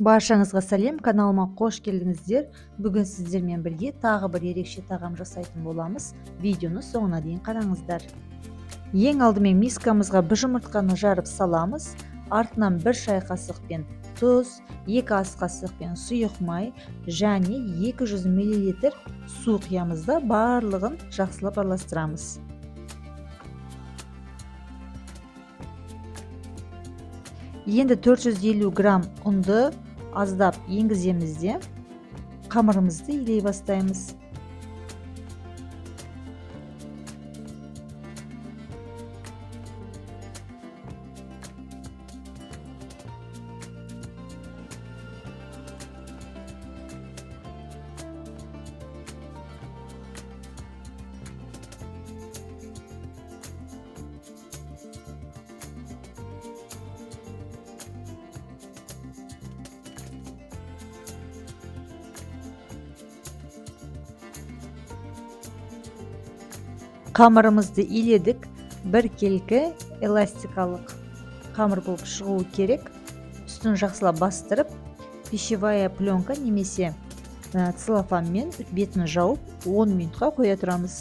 Баршаңызға сәлем, каналыма қош келдіңіздер. Бүгін сіздермен бірге тағы бір ерекше тағам жасайтын боламыз. Видеоны соңына дейін қараңыздар. Ең алдымен мискамызға бір жұмыртқаны жарып саламыз. Артынан 1 шай қасықпен тұз, 2 ас қасықпен сұйық май және 200 мл су құямыз да барлығын жақсылап араластырамыз. Енді 450 грамм ұнды аздап енгіземіз де қамырымызды илей бастаймыз. Қамырымызды иледік. Бір келкі эластикалық қамыр болып шығуы керек. Үстін жақсылап бастырып, пищевая пленка немесе целлофанмен бетін жауып 10 минутқа қоя тұрамыз.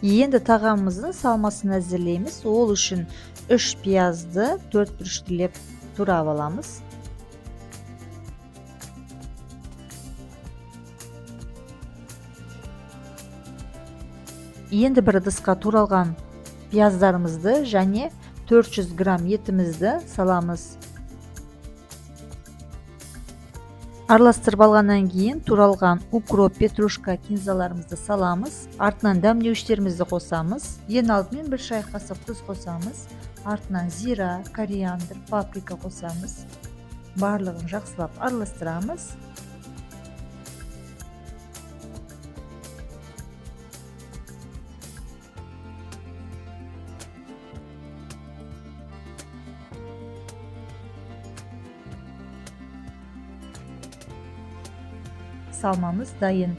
Енді тағамымыздың салмасын әзірлейміз. Ол үшін 3 пиязды 4 бүріштілеп турап аламыз. Енді бір ыдысқа туралған пияздарымызды және 400 грамм етімізді саламыз. Араластырып алғаннан кейін туралған укроп, петрушка, кинзаларымызды саламыз. Артынан дәмдеуіштерімізді қосамыз. Ең алдымен 1 шай қасық тұз қосамыз. Артынан зира, кориандр, паприка қосамыз. Барлығын жақсылап араластырамыз. Салмамыз дайын.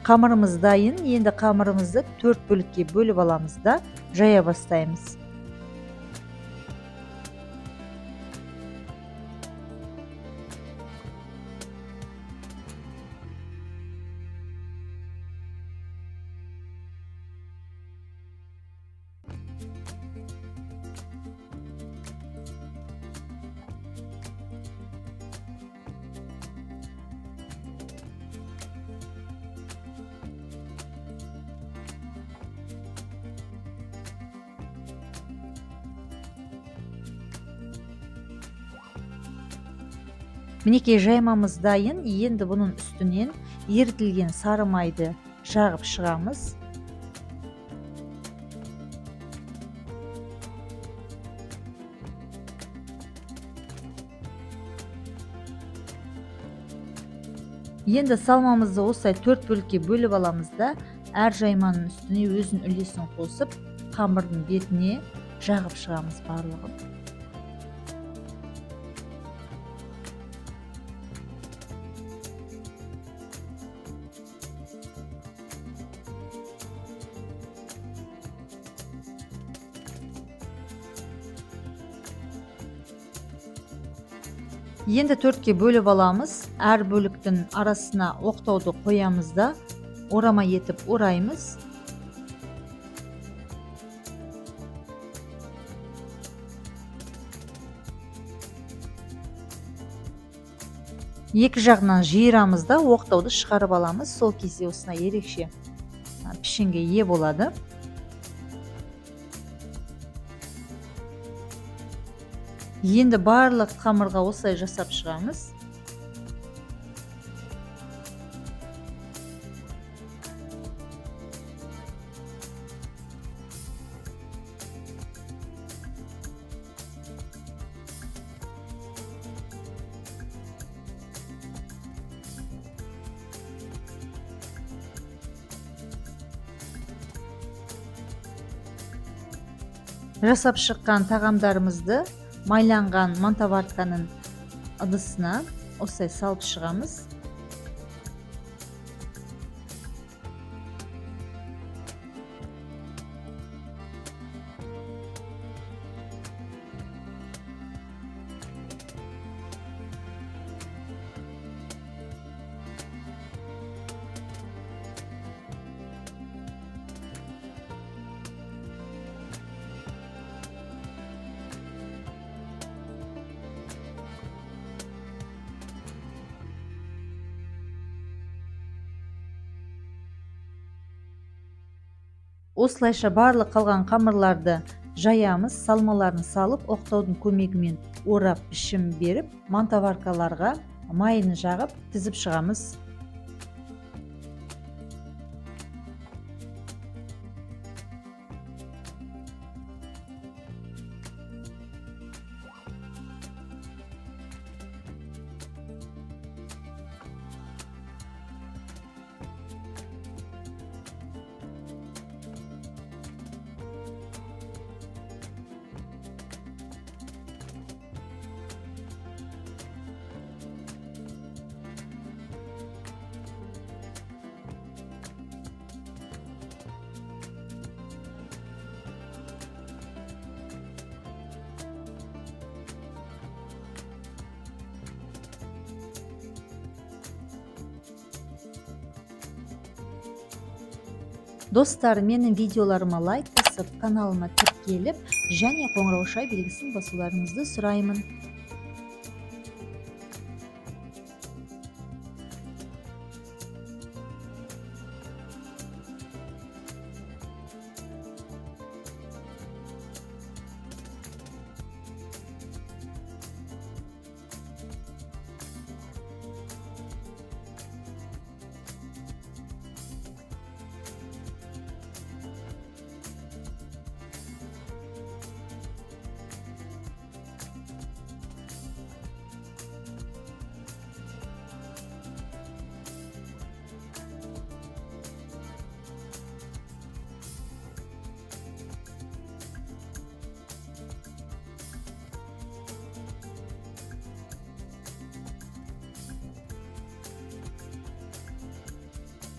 Қамырымыз дайын. Енді қамырымызды 4 бөлікке бөліп аламыз да жая бастаймыз. Мінекей жаймамыз дайын. Енді бұның үстінен ерітілген сары майды жағып шығамыз. Енді салмамызды осылай 4 бөлікке бөліп аламыз да әр жайманың үстіне өзінің үлесін қосып, қамырдың бетіне жағып шығамыз барлығын. Енді 4-ке бөліп аламыз. Әр бөліктің арасына оқтауды қоямыз да орама етіп ораймыз. Екі жағынан жиырамыз да оқтауды шығарып аламыз. Сол кезде осына ерекше пішінге ие болады. Енді барлық қамырға осылай жасап шығамыз. Жасап шыққан тағамдарымызды майланған мантоварканың ыдысына осылай салып шығамыз. Осылайша барлық қалған қамырларды жаямыз, салмаларын салып, оқтаудың көмегімен орап пішім беріп, мантоваркаларға майын жағып тізіп шығамыз. Достар, менің видеоларыма лайк басып, каналыма тіркеліп, және қоңырау белгісін басуларыңызды сұраймын.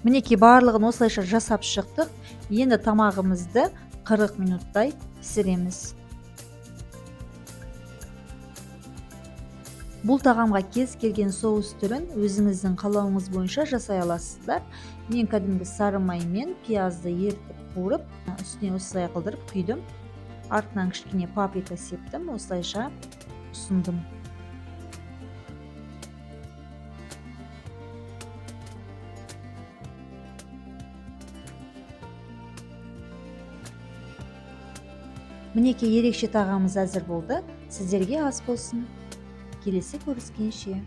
Мінекей барлығын осылайша жасап шықтық. Енді тамағымызды 40 минуттай пісіреміз. Бұл тағамға кез келген соус түрін өзіңіздің қалауыңыз бойынша жасай аласыздар. Мен кәдімгі сары маймен пиязды ертіп қуырып, үстіне осылай қылдырып құйдым. Артынан кішкене паприка септім, осылайша ұсындым. Мінекей ерекше тағамыз әзір болды. Сіздерге ас болсын. Келесі көріскенше.